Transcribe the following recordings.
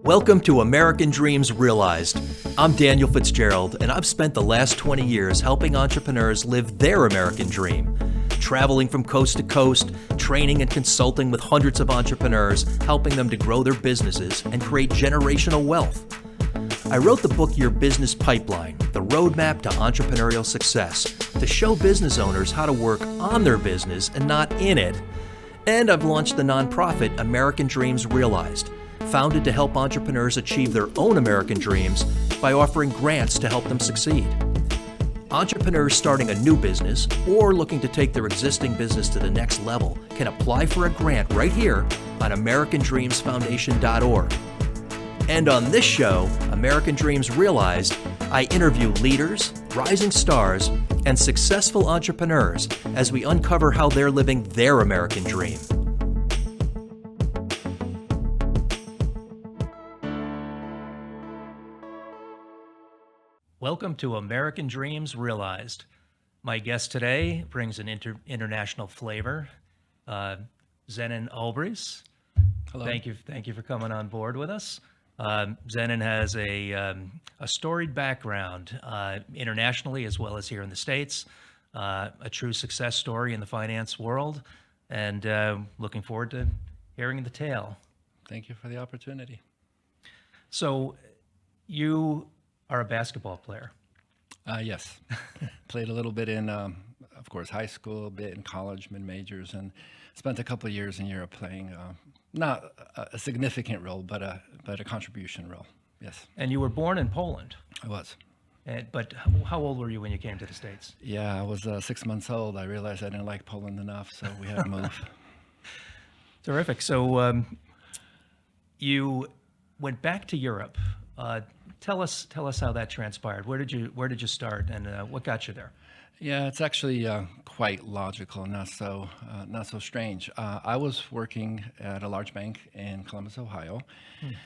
Welcome to American Dreams Realized. I'm Daniel Fitzgerald, and I've spent the last 20 years helping entrepreneurs live their American dream. Traveling from coast to coast, training and consulting with hundreds of entrepreneurs, helping them to grow their businesses and create generational wealth. I wrote the book Your Business Pipeline, the roadmap to entrepreneurial success, to show business owners how to work on their business and not in it. And I've launched the nonprofit American Dreams Realized, founded to help entrepreneurs achieve their own American dreams by offering grants to help them succeed. Entrepreneurs starting a new business or looking to take their existing business to the next level can apply for a grant right here on AmericanDreamsFoundation.org. And on this show, American Dreams Realized, I interview leaders, rising stars, and successful entrepreneurs as we uncover how they're living their American dream. Welcome to American Dreams Realized. My guest today brings an international flavor, Zenon Olbrys. Hello. Thank you for coming on board with us. Zenon has a storied background internationally as well as here in the States, a true success story in the finance world, and looking forward to hearing the tale. Thank you for the opportunity. So you are a basketball player. Yes. Played a little bit in, of course, high school, a bit in college, mid-majors, and spent a couple of years in Europe playing not a significant role, but a contribution role. Yes. And you were born in Poland. I was. But how old were you when you came to the States? Yeah, I was 6 months old. I realized I didn't like Poland enough, so we had to move. Terrific. So you went back to Europe. Tell us how that transpired. Where did you start, and what got you there? Yeah, it's actually quite logical, not so strange. I was working at a large bank in Columbus, Ohio,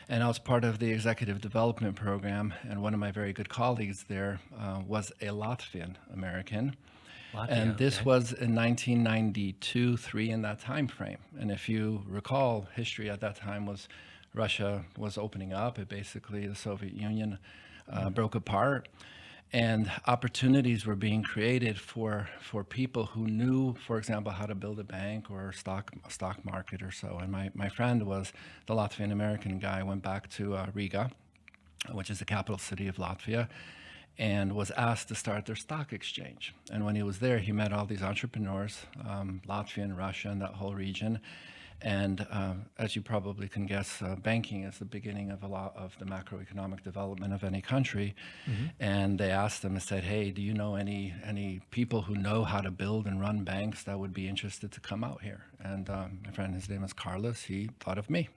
and I was part of the executive development program. And one of my very good colleagues there was a Latvian American, and this was in 1992-3 in that time frame. And if you recall, history at that time was Russia was opening up. It basically, the Soviet Union broke apart, and opportunities were being created for people who knew, for example, how to build a bank or a stock market or so. And my friend was the Latvian American guy, went back to Riga, which is the capital city of Latvia, and was asked to start their stock exchange. And when he was there, he met all these entrepreneurs, Latvian, Russian, that whole region. And as you probably can guess, banking is the beginning of a lot of the macroeconomic development of any country. Mm-hmm. And they asked them and said, "Hey, do you know any people who know how to build and run banks that would be interested to come out here?" And my friend, his name is Carlos, he thought of me.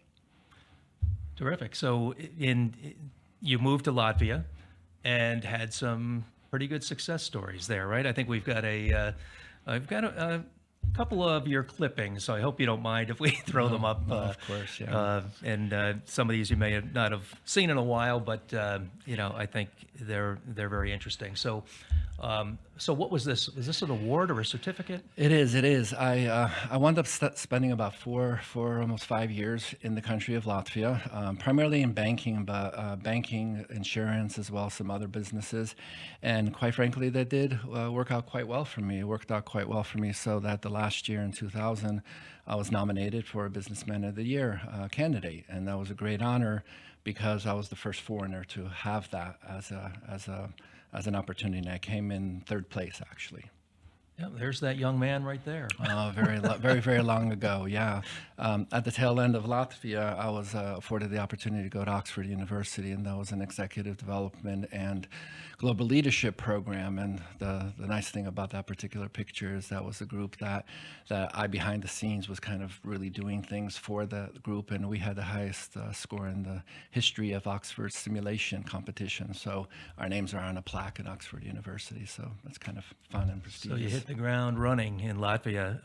Terrific. So you moved to Latvia and had some pretty good success stories there, right? I think we've got a couple of your clippings, so I hope you don't mind if we throw them up. Of course, yeah. And some of these you may not have seen in a while, but I think they're very interesting. So what was this? Was this an award or a certificate? It is. I wound up spending about four almost 5 years in the country of Latvia, primarily in banking, but banking, insurance, as well as some other businesses. And quite frankly, that did work out quite well for me. It worked out quite well for me, so that the last year in 2000, I was nominated for a Businessman of the Year candidate, and that was a great honor because I was the first foreigner to have that as an opportunity. And I came in third place, actually. Yeah, there's that young man right there. Very long ago, yeah. At the tail end of Latvia, I was afforded the opportunity to go to Oxford University, and that was an executive development and global leadership program. And the nice thing about that particular picture is that was a group that I, behind the scenes, was kind of really doing things for the group, and we had the highest score in the history of Oxford simulation competition. So our names are on a plaque at Oxford University, so that's kind of fun and prestigious. So you hit the ground running in Latvia.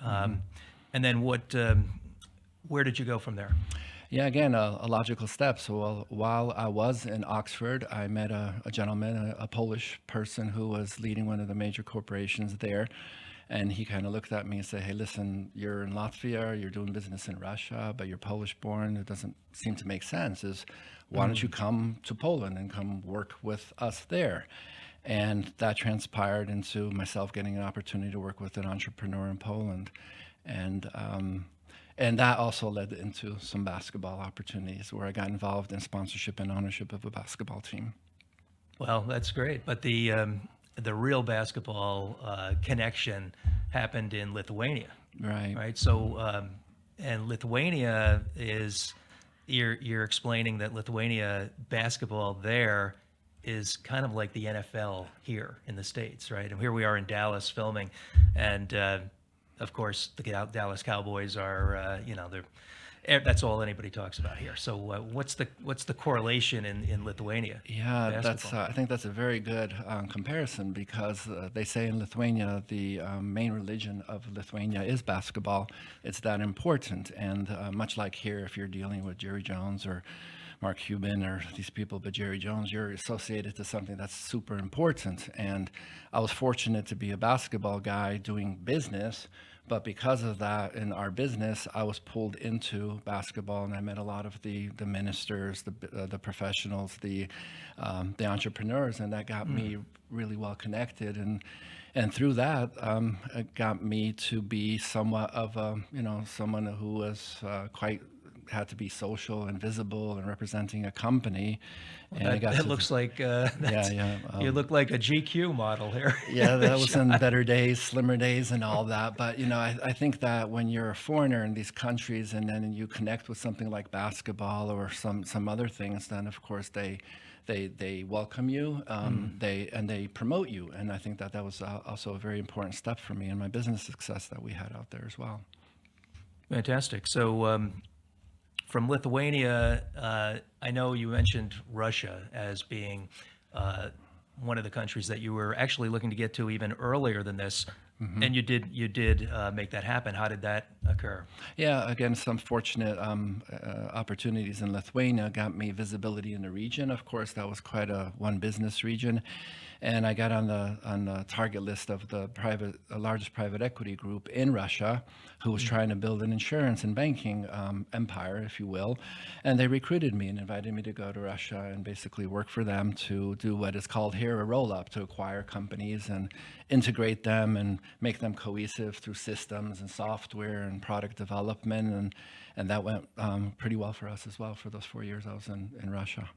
And then where did you go from there? Yeah, again, a logical step. So while I was in Oxford, I met a gentleman, a Polish person who was leading one of the major corporations there. And he kind of looked at me and said, "Hey, listen, you're in Latvia, you're doing business in Russia, but you're Polish born. It doesn't seem to make sense. Why don't you come to Poland and come work with us there?" And that transpired into myself getting an opportunity to work with an entrepreneur in Poland. And that also led into some basketball opportunities where I got involved in sponsorship and ownership of a basketball team. Well, that's great. But the real basketball connection happened in Lithuania, Right. right? So, and Lithuania is you're explaining that Lithuania basketball there is kind of like the NFL here in the States, right? And here we are in Dallas filming, and of course the Dallas Cowboys are, that's all anybody talks about here. So what's the correlation in Lithuania? Yeah, Basketball. I think that's a very good comparison because they say in Lithuania the main religion of Lithuania is basketball. It's that important, and much like here, if you're dealing with Jerry Jones or Mark Cuban or these people, but Jerry Jones, you're associated to something that's super important. And I was fortunate to be a basketball guy doing business, but because of that in our business, I was pulled into basketball, and I met a lot of the ministers, the professionals, the entrepreneurs, and that got me really well connected. And through that, it got me to be somewhat of someone who was quite had to be social and visible and representing a company. And I got That to, looks like you um, look like a GQ model here. yeah, that was in better days, slimmer days, and all that. But I think that when you're a foreigner in these countries, and then you connect with something like basketball or some other things, then of course they welcome you, they promote you, and I think that was also a very important step for me in my business success that we had out there as well. Fantastic. So from Lithuania, I know you mentioned Russia as being one of the countries that you were actually looking to get to even earlier than this, and you did make that happen. How did that occur? Yeah, again, some fortunate opportunities in Lithuania got me visibility in the region. Of course, that was quite a one business region, and I got on the target list of the largest private equity group in Russia, who was trying to build an insurance and banking empire, if you will, and they recruited me and invited me to go to Russia and basically work for them to do what is called here a roll-up, to acquire companies and integrate them and make them cohesive through systems and software and product development, and that went pretty well for us as well for those 4 years I was in Russia.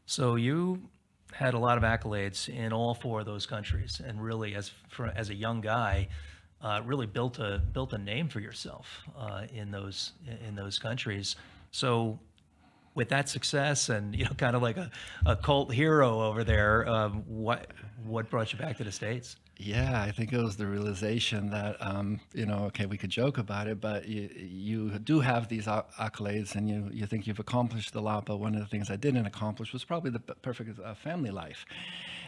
So you had a lot of accolades in all four of those countries, and really, as a young guy, really built a name for yourself in those countries. So, with that success, and kind of like a cult hero over there, what brought you back to the States? Yeah, I think it was the realization that, okay, we could joke about it, but you do have these accolades, and you think you've accomplished a lot, but one of the things I didn't accomplish was probably the perfect family life.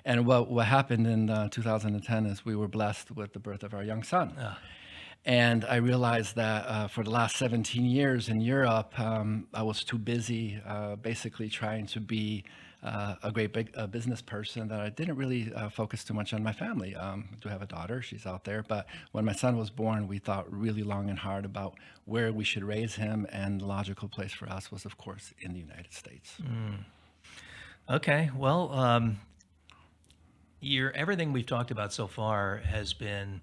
And what happened in 2010 is we were blessed with the birth of our young son. And I realized that for the last 17 years in Europe, I was too busy basically trying to be a great big business person, that I didn't really focus too much on my family. I do have a daughter, she's out there, but when my son was born, we thought really long and hard about where we should raise him, and the logical place for us was, of course, in the United States. Okay, well, everything we've talked about so far has been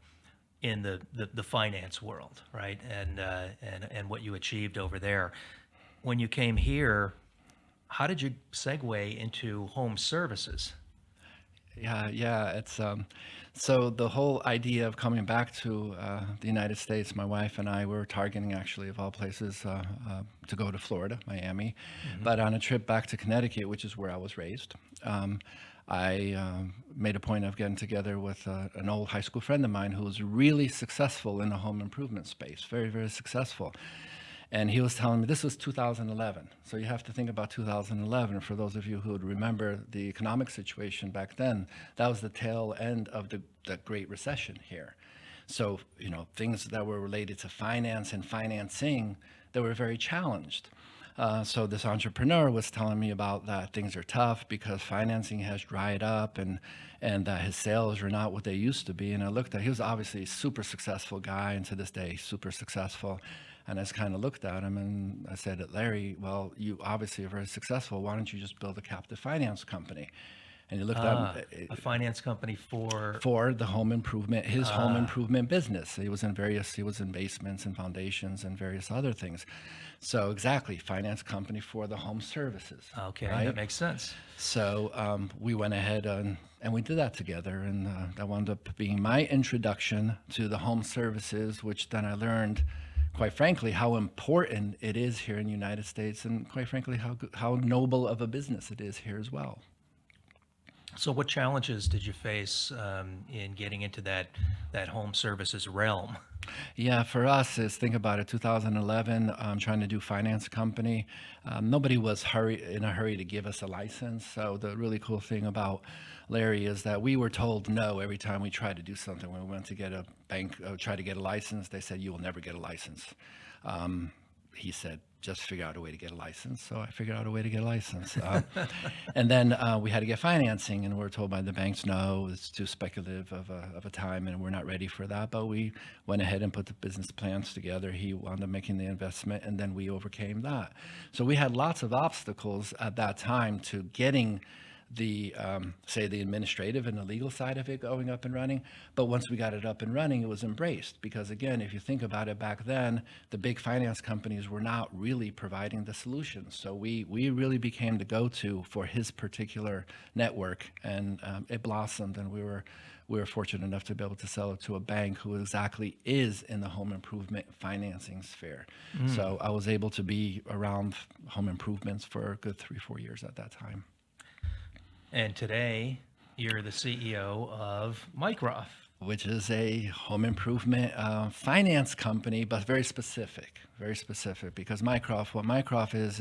in the finance world, right? And what you achieved over there. When you came here, how did you segue into home services? Yeah, it's so the whole idea of coming back to the United States, my wife and I were targeting, actually, of all places, to go to Florida, Miami, but on a trip back to Connecticut, which is where I was raised. I made a point of getting together with an old high school friend of mine who was really successful in the home improvement space, very, very successful. And he was telling me, this was 2011. So you have to think about 2011. For those of you who would remember the economic situation back then, that was the tail end of the Great Recession here. So, things that were related to finance and financing, they were very challenged. So this entrepreneur was telling me about that things are tough because financing has dried up and that his sales are not what they used to be. And I looked at, he was obviously a super successful guy, and to this day, super successful. And I just kind of looked at him and I said, Larry, well, you obviously are very successful. Why don't you just build a captive finance company? And he looked at A finance company for the home improvement, his home improvement business. He was in basements and foundations and various other things. So exactly, finance company for the home services. Okay, right? that makes sense. So we went ahead and we did that together, and that wound up being my introduction to the home services, which then I learned, quite frankly, how important it is here in the United States, and quite frankly, how noble of a business it is here as well. So what challenges did you face in getting into that home services realm? Yeah, for us, is think about it. 2011, trying to do finance company. Nobody was in a hurry to give us a license. So the really cool thing about Larry is that we were told no every time we tried to do something. When we went to get a bank, try to get a license, they said you will never get a license. He said, just figure out a way to get a license. So I figured out a way to get a license. And then we had to get financing, and we were told by the banks, no, it's too speculative of a time, and we're not ready for that. But we went ahead and put the business plans together. He wound up making the investment, and then we overcame that. So we had lots of obstacles at that time to getting the say the administrative and the legal side of it going up and running. But once we got it up and running, it was embraced, because again, if you think about it, back then the big finance companies were not really providing the solutions. So we really became the go-to for his particular network, and it blossomed, and we were fortunate enough to be able to sell it to a bank who exactly is in the home improvement financing sphere. So I was able to be around home improvements for a good 3-4 years at that time. And today, you're the CEO of Mycroft. Which is a home improvement finance company, but very specific, because what Mycroft is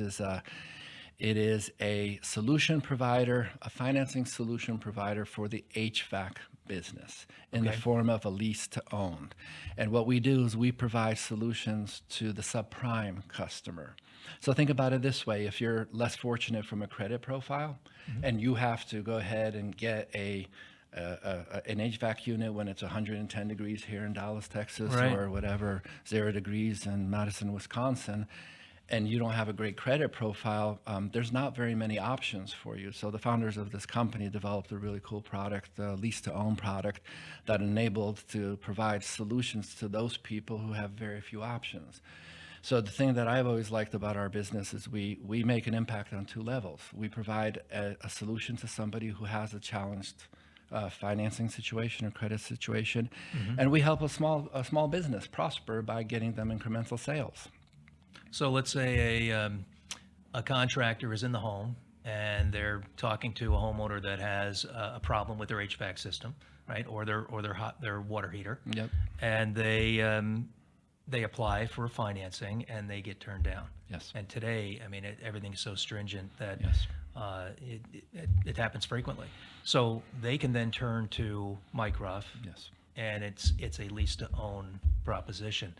it is a solution provider, a financing solution provider for the HVAC business in the form of a lease to own. And what we do is we provide solutions to the subprime customer. So think about it this way: if you're less fortunate from a credit profile, and you have to go ahead and get an HVAC unit when it's 110 degrees here in Dallas, Texas, Right. or whatever, 0 degrees in Madison, Wisconsin, and you don't have a great credit profile, there's not very many options for you. So the founders of this company developed a really cool product, a lease-to-own product, that enabled to provide solutions to those people who have very few options. So the thing that I've always liked about our business is we make an impact on 2 levels. We provide a solution to somebody who has a challenged financing situation or credit situation, and we help a small business prosper by getting them incremental sales. So let's say a contractor is in the home and they're talking to a homeowner that has a problem with their HVAC system, right, or their water heater. Yep. And they apply for financing and they get turned down. Yes. And today, I mean, everything's so stringent that Yes. it happens frequently. So they can then turn to Mycroft. Yes. And it's a lease to own proposition.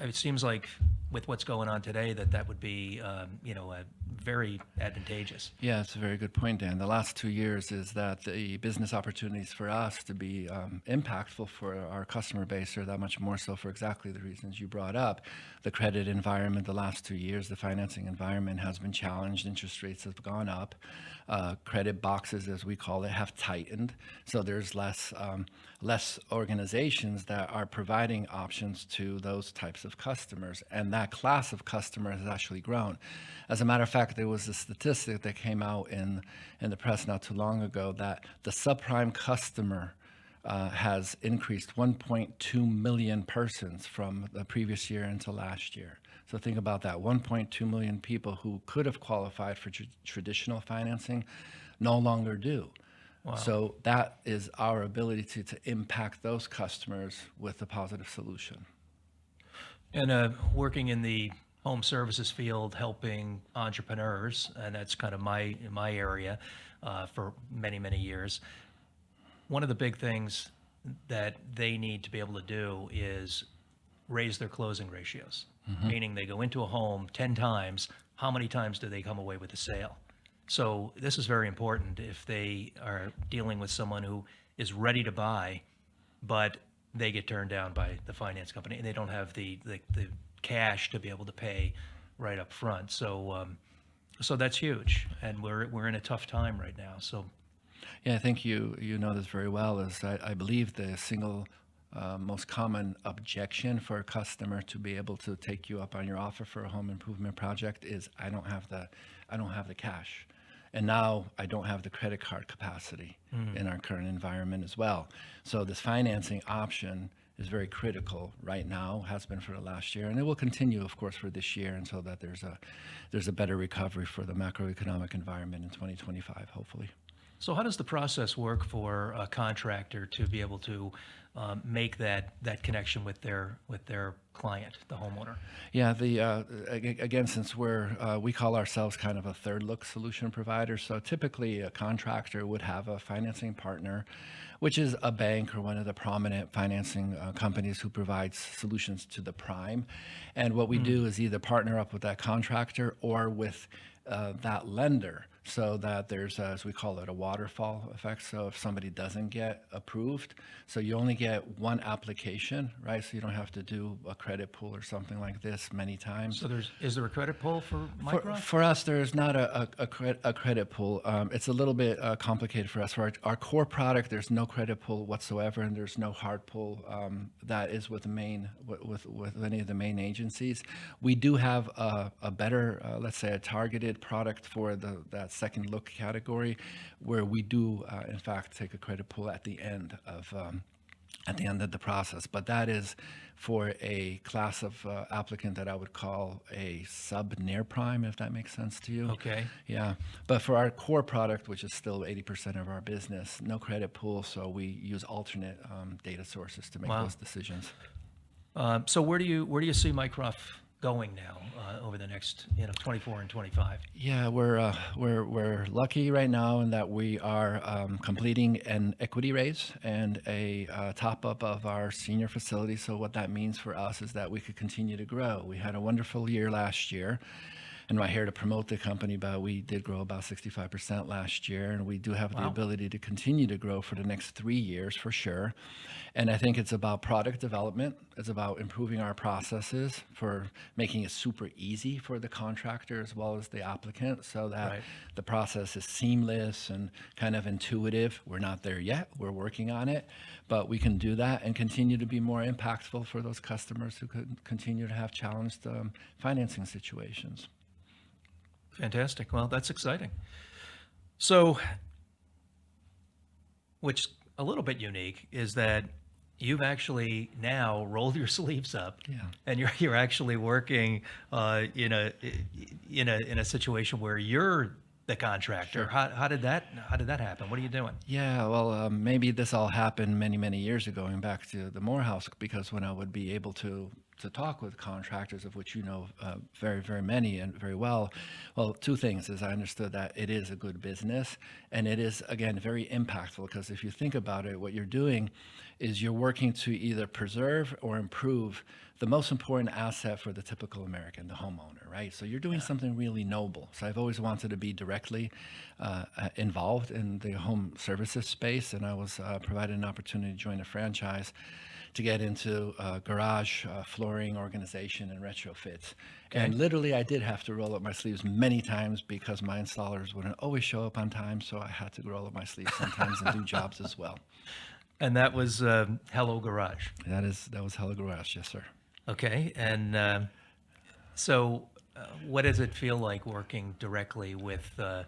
It seems like with what's going on today that would be very advantageous. Yeah, it's a very good point, Dan. The last 2 years is that the business opportunities for us to be impactful for our customer base are that much more so for exactly the reasons you brought up. The credit environment the last 2 years, the financing environment has been challenged. Interest rates have gone up. Credit boxes, as we call it, have tightened. So there's less organizations that are providing options to those types of customers, and that class of customer has actually grown. As a matter of fact, there was a statistic that came out in the press not too long ago that the subprime customer has increased 1.2 million persons from the previous year into last year. So think about that, 1.2 million people who could have qualified for traditional financing no longer do. Wow. So that is our ability to impact those customers with a positive solution. And working in the home services field, helping entrepreneurs, and that's kind of my area for many years. One of the big things that they need to be able to do is raise their closing ratios, meaning they go into a home 10 times. How many times do they come away with a sale? So this is very important if they are dealing with someone who is ready to buy, but they get turned down by the finance company and they don't have the cash to be able to pay right up front. So that's huge, and we're in a tough time right now. So Yeah, I think you know this very well. Is I believe the single most common objection for a customer to be able to take you up on your offer for a home improvement project is I don't have the cash, and now I don't have the credit card capacity in our current environment as well. So this financing option is very critical right now, has been for the last year, and it will continue, of course, for this year until that there's a better recovery for the macroeconomic environment in 2025, hopefully. So how does the process work for a contractor to be able to make that connection with their client, the homeowner? Yeah, again, since we call ourselves kind of a third look solution provider, so typically a contractor would have a financing partner, which is a bank or one of the prominent financing companies who provides solutions to the prime. And what we do is either partner up with that contractor or with that lender, so that there's, as we call it, a waterfall effect. So if somebody doesn't get approved, so you only get one application, right? So you don't have to do a credit pull or something like this many times. So is there a credit pull for Mycroft? For us, there's not a credit pull. It's a little bit complicated for us. For our core product, there's no credit pull whatsoever, and there's no hard pull that is with any of the main agencies. We do have a better, let's say, a targeted product for that second look category, where we do, in fact, take a credit pull at the end of the process. But that is for a class of applicant that I would call a sub near prime, if that makes sense to you. Okay. Yeah. But for our core product, which is still 80% of our business, no credit pull, so we use alternate data sources to make those decisions. So where do you see Mycroft going now over the next 24 and 25? Yeah, we're lucky right now in that we are completing an equity raise and a top up of our senior facility. So what that means for us is that we could continue to grow. We had a wonderful year last year. I'm not here to promote the company, but we did grow about 65% last year, and we do have the ability to continue to grow for the next 3 years for sure. And I think it's about product development. It's about improving our processes, for making it super easy for the contractor as well as the applicant, so that the process is seamless and kind of intuitive. We're not there yet. We're working on it, but we can do that and continue to be more impactful for those customers who could continue to have challenged financing situations. Fantastic. Well, that's exciting. So, what's a little bit unique is that you've actually now rolled your sleeves up, and you're actually working in a situation where you're the contractor. Sure. How did that happen? What are you doing? Yeah, well, maybe this all happened many years ago, going back to the Morehouse, because when I would be able to talk with contractors, of which you know very many and very well. Well, two things is I understood that it is a good business, and it is, again, very impactful, because if you think about it, what you're doing is you're working to either preserve or improve the most important asset for the typical American, the homeowner, right? So you're doing something really noble. So I've always wanted to be directly involved in the home services space, and I was provided an opportunity to join a franchise to get into garage flooring organization and retrofits. Okay. And literally I did have to roll up my sleeves many times, because my installers wouldn't always show up on time, so I had to roll up my sleeves sometimes and do jobs as well. And that was Hello Garage. That was Hello Garage, yes, sir. Okay, and so what does it feel like working directly with the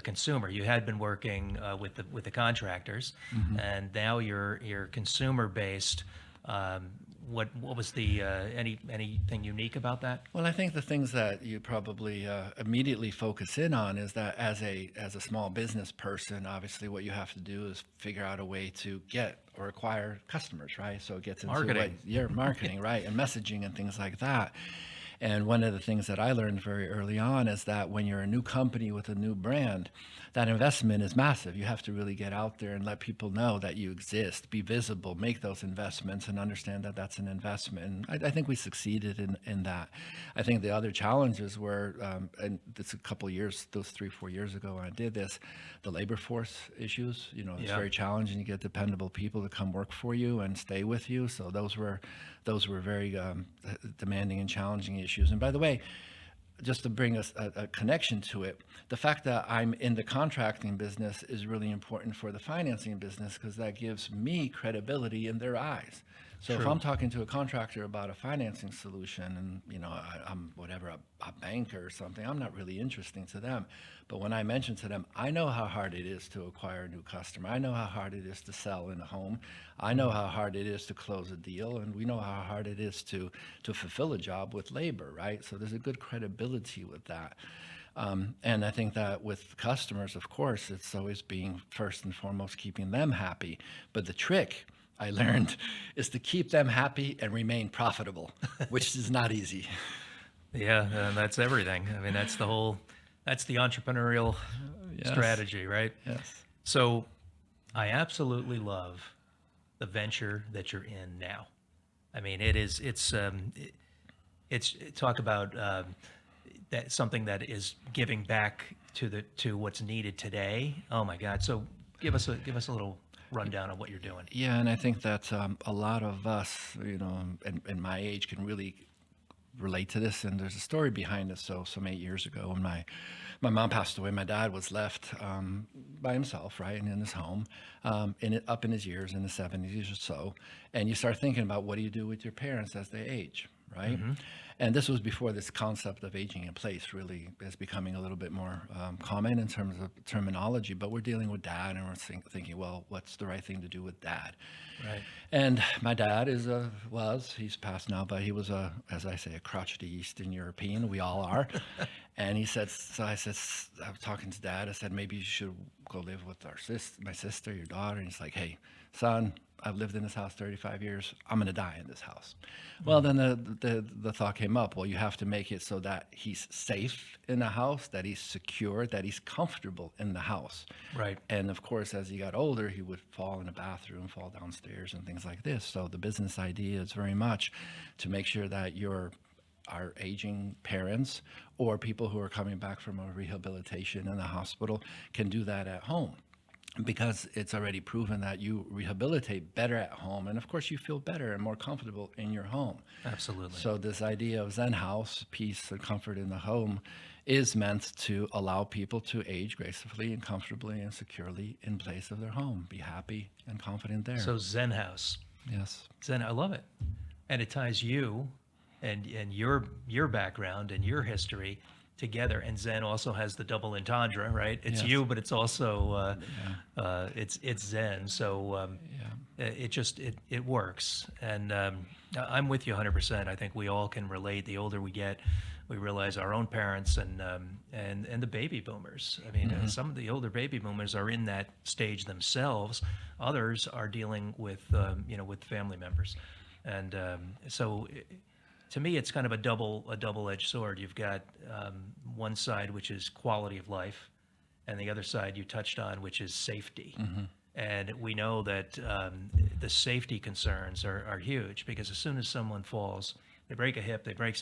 consumer? You had been working with the contractors, and now you're consumer based. What was the anything unique about that? Well, I think the things that you probably immediately focus in on is that as a small business person, obviously what you have to do is figure out a way to get or acquire customers, right? So it gets into marketing, marketing, right, and messaging and things like that. And one of the things that I learned very early on is that when you're a new company with a new brand, that investment is massive. You have to really get out there and let people know that you exist, be visible, make those investments, and understand that that's an investment. And I think we succeeded in that. I think the other challenges were, and it's a couple of years, those 3-4 years ago when I did this, the labor force issues. It's Yeah. very challenging to get dependable people to come work for you and stay with you. So those were very demanding and challenging issues. And by the way, just to bring us a connection to it, the fact that I'm in the contracting business is really important for the financing business because that gives me credibility in their eyes. So if True. I'm talking to a contractor about a financing solution and I'm whatever a banker or something, I'm not really interesting to them. But when I mention to them, I know how hard it is to acquire a new customer. I know how hard it is to sell in a home. I know how hard it is to close a deal, and we know how hard it is to fulfill a job with labor, right? So there's a good credibility with that. And I think that with customers, of course, it's always being first and foremost keeping them happy. But the trick I learned is to keep them happy and remain profitable, which is not easy. Yeah, that's everything. I mean, that's the entrepreneurial Yes. strategy, right? Yes. So I absolutely love the venture that you're in now. I mean, it's talk about that something that is giving back to what's needed today. Oh my God. So give us a little rundown of what you're doing. Yeah, and I think that a lot of us, in my age, can really relate to this. And there's a story behind it. So some 8 years ago, when my mom passed away, my dad was left by himself, right, and in his home, up in his years, in the 70s or so. And you start thinking about what do you do with your parents as they age, right? And this was before this concept of aging in place really is becoming a little bit more common in terms of terminology. But we're dealing with dad, and we're thinking, well, what's the right thing to do with dad? Right. And my dad he's passed now, but he was as I say, a crotchety Eastern European. We all are. And I was talking to dad. I said, maybe you should go live with my sister, your daughter. And he's like, hey, son, I've lived in this house 35 years. I'm going to die in this house. Well, then the thought came up, well, you have to make it so that he's safe in the house, that he's secure, that he's comfortable in the house. Right. And of course, as he got older, he would fall in a bathroom, fall downstairs and things like this. So the business idea is very much to make sure that our aging parents or people who are coming back from a rehabilitation in the hospital can do that at home, because it's already proven that you rehabilitate better at home. And of course, you feel better and more comfortable in your home. Absolutely. So this idea of Zen house, peace and comfort in the home, is meant to allow people to age gracefully and comfortably and securely in place of their home, be happy and confident there. So Zen House. Yes. Zen, I love it. And it ties you and your background and your history together. And Zen also has the double entendre, right? It's Yes. you, but it's also it's Zen. So it works. And I'm with you 100%. I think we all can relate. The older we get, we realize our own parents and the baby boomers. I mean, some of the older baby boomers are in that stage themselves. Others are dealing with with family members, and to me, it's kind of a double-edged sword. You've got one side, which is quality of life, and the other side you touched on, which is safety. And we know that the safety concerns are huge, because as soon as someone falls, they break a hip, they break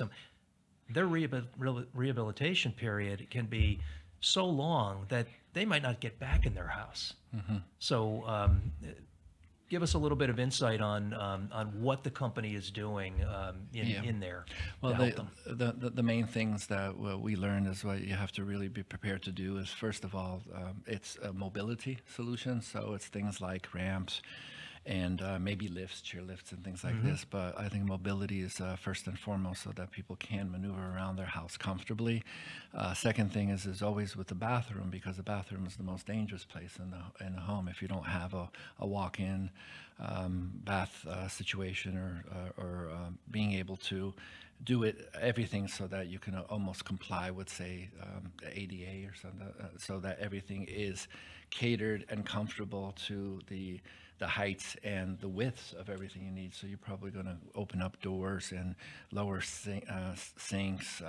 their rehabilitation period can be so long that they might not get back in their house. So give us a little bit of insight on what the company is doing in there Well, to help them. the main things that we learned is what you have to really be prepared to do is, first of all, it's a mobility solution. So it's things like ramps and maybe lifts, chair lifts and things like this. But I think mobility is first and foremost, so that people can maneuver around their house comfortably. Second thing is always with the bathroom, because the bathroom is the most dangerous place in the home. If you don't have a walk-in bath situation or being able to do everything so that you can almost comply with, say, the ADA or something, so that everything is catered and comfortable to the the heights and the widths of everything you need. So you're probably going to open up doors and lower sinks,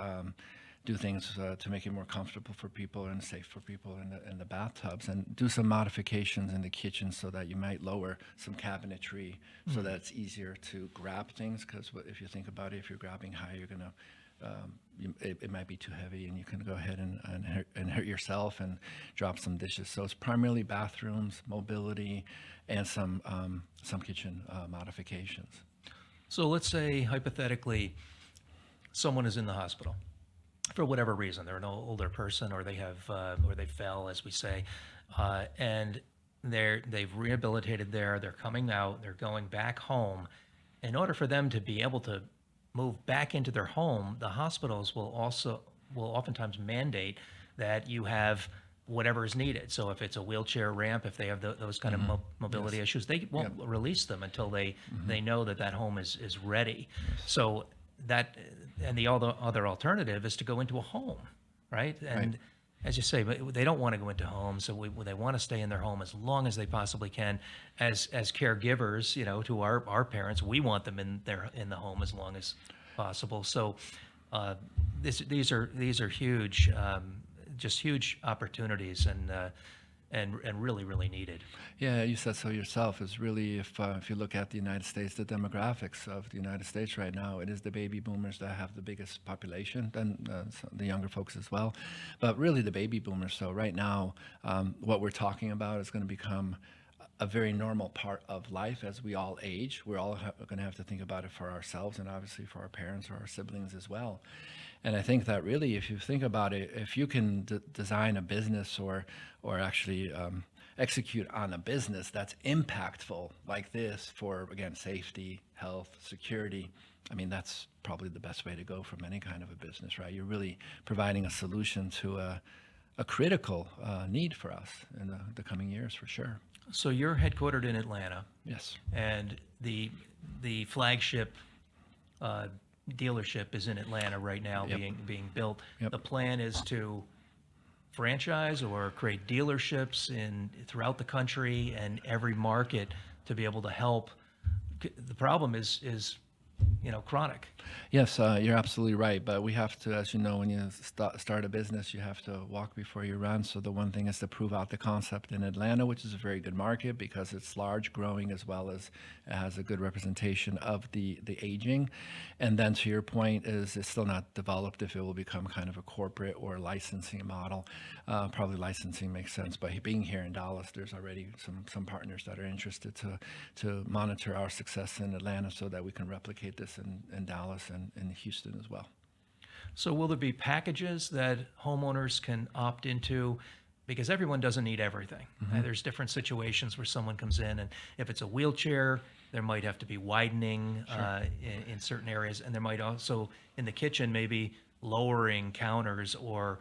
do things to make it more comfortable for people and safe for people in the bathtubs, and do some modifications in the kitchen so that you might lower some cabinetry so that it's easier to grab things. Because if you think about it, if you're grabbing high, you're going to it might be too heavy, and you can go ahead and hurt yourself and drop some dishes. So it's primarily bathrooms, mobility, and some kitchen modifications. So let's say hypothetically, someone is in the hospital for whatever reason. They're an older person, or they have, or they fell, as we say, and they've rehabilitated there. They're coming out. They're going back home. In order for them to be able to move back into their home, the hospitals will oftentimes mandate that you have whatever is needed. So if it's a wheelchair ramp, if they have those kind of mobility issues, they won't release them until they know that home is ready. So that, and the other alternative is to go into a home, right? And as you say, but they don't want to go into homes, so they want to stay in their home as long as they possibly can. As caregivers, to our parents, we want them in the home as long as possible. So these are huge, just huge opportunities, and really, really needed. Yeah, you said so yourself. It's really, if you look at the United States, the demographics of the United States right now, it is the baby boomers that have the biggest population, then the younger folks as well. But really the baby boomers. So right now, what we're talking about is going to become a very normal part of life as we all age. We're all going to have to think about it for ourselves, and obviously for our parents or our siblings as well. And I think that really, if you think about it, if you can design a business or actually execute on a business that's impactful like this for, again, safety, health, security, I mean, that's probably the best way to go from any kind of a business, right? You're really providing a solution to a critical need for us in the coming years, for sure. So you're headquartered in Atlanta. Yes. And the flagship dealership is in Atlanta right now, being built. The plan is to franchise or create dealerships throughout the country and every market to be able to help. The problem is chronic. Yes, you're absolutely right. But we have to, as you know, when you start a business, you have to walk before you run. So the one thing is to prove out the concept in Atlanta, which is a very good market because it's large, growing, as well as it has a good representation of the aging. And then to your point, it's still not developed if it will become kind of a corporate or licensing model. Probably licensing makes sense. But being here in Dallas, there's already some partners that are interested to monitor our success in Atlanta so that we can replicate this in Dallas and in Houston as well. So will there be packages that homeowners can opt into? Because everyone doesn't need everything. There's different situations where someone comes in, and if it's a wheelchair, there might have to be widening in certain areas, and there might also, in the kitchen, maybe lowering counters or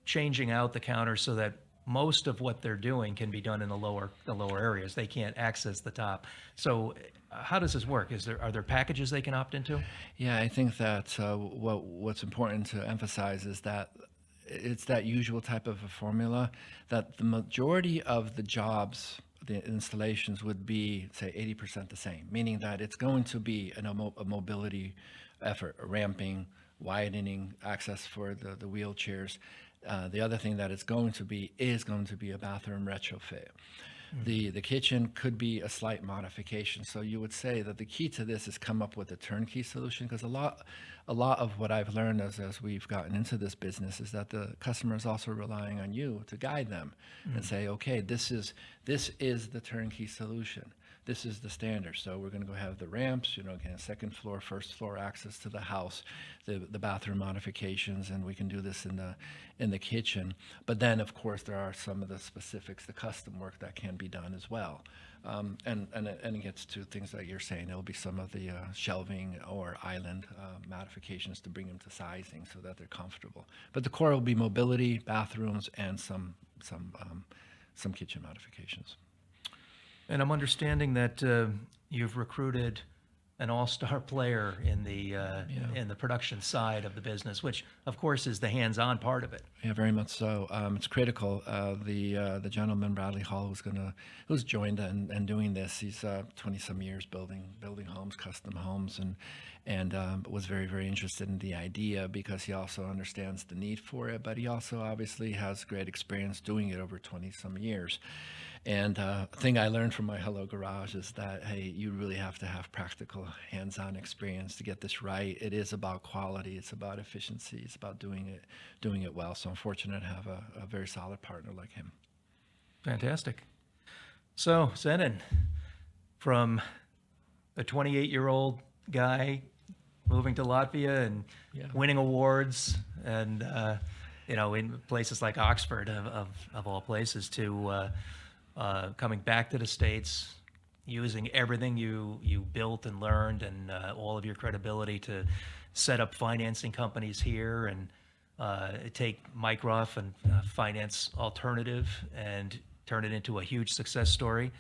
changing out the counters so that most of what they're doing can be done in the lower areas. They can't access the top. So how does this work? Are there packages they can opt into? Yeah, I think that what's important to emphasize is that it's that usual type of a formula that the majority of the jobs, the installations, would be, say, 80% the same, meaning that it's going to be a mobility effort, a ramping, widening, access for the wheelchairs. The other thing that it's going to be is going to be a bathroom retrofit. The kitchen could be a slight modification. So you would say that the key to this is come up with a turnkey solution, because a lot of what I've learned as we've gotten into this business is that the customer is also relying on you to guide them and say, okay, this is the turnkey solution. This is the standard. So we're going to go have the ramps, again, second floor, first floor access to the house, the bathroom modifications, and we can do this in the kitchen. But then, of course, there are some of the specifics, the custom work that can be done as well. And it gets to things that you're saying. There'll be some of the shelving or island modifications to bring them to sizing so that they're comfortable. But the core will be mobility, bathrooms, and some kitchen modifications. And I'm understanding that you've recruited an all-star player in the production side of the business, which of course is the hands-on part of it. Yeah, very much so. It's critical. The gentleman Bradley Hall who's joined and doing this. He's 20 some years building homes, custom homes, and was very, very interested in the idea because he also understands the need for it. But he also obviously has great experience doing it over 20 some years. And a thing I learned from my Hello Garage is that, hey, you really have to have practical hands-on experience to get this right. It is about quality. It's about efficiency. It's about doing it well. So I'm fortunate to have a very solid partner like him. Fantastic. So, Zenon, from a 28-year-old guy moving to Latvia and winning awards and, in places like Oxford, of all places, to coming back to the States, using everything you built and learned and all of your credibility to set up financing companies here and take Mycroft and Finance Alternative and turn it into a huge success story,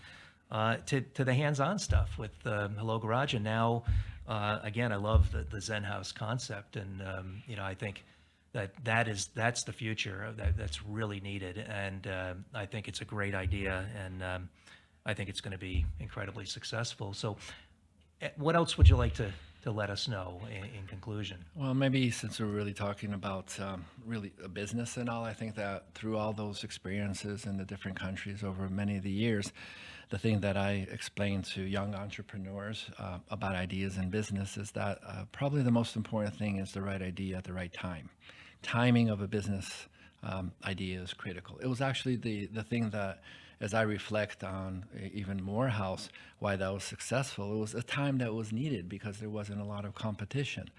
to the hands-on stuff with Hello Garage. And now, again, I love the Zen House concept. And, I think that's the future that's really needed. And I think it's a great idea. And I think it's going to be incredibly successful. So what else would you like to let us know in conclusion? Well, maybe since we're really talking about really a business and all, I think that through all those experiences in the different countries over many of the years, the thing that I explain to young entrepreneurs about ideas in business is that probably the most important thing is the right idea at the right time. Timing of a business idea is critical. It was actually the thing that, as I reflect on even Morehouse, why that was successful, it was a time that was needed because there wasn't a lot of competition.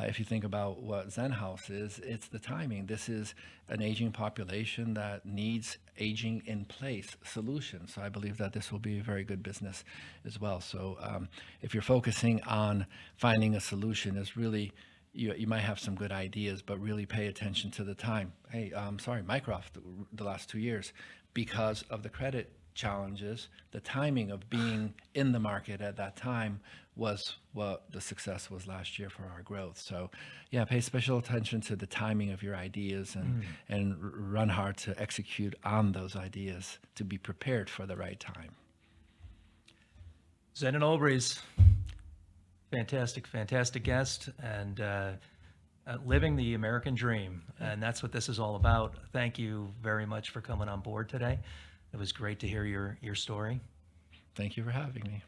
If you think about what Zen House is, it's the timing. This is an aging population that needs aging in place solutions. So I believe that this will be a very good business as well. So if you're focusing on finding a solution, is really, you might have some good ideas, but really pay attention to the time. Hey, Mycroft, the last 2 years, because of the credit challenges, the timing of being in the market at that time was what the success was last year for our growth. So yeah, pay special attention to the timing of your ideas and run hard to execute on those ideas to be prepared for the right time. Zenon Olbrys, fantastic guest, and living the American dream. And that's what this is all about. Thank you very much for coming on board today. It was great to hear your story. Thank you for having me.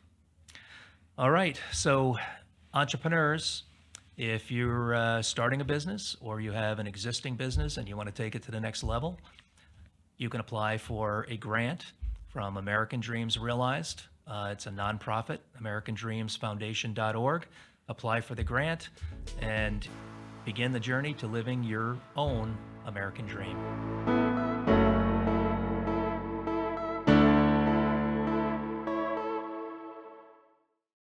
All right. So entrepreneurs, if you're starting a business or you have an existing business and you want to take it to the next level, you can apply for a grant from American Dreams Realized. It's a nonprofit, AmericanDreamsFoundation.org. Apply for the grant and begin the journey to living your own American dream.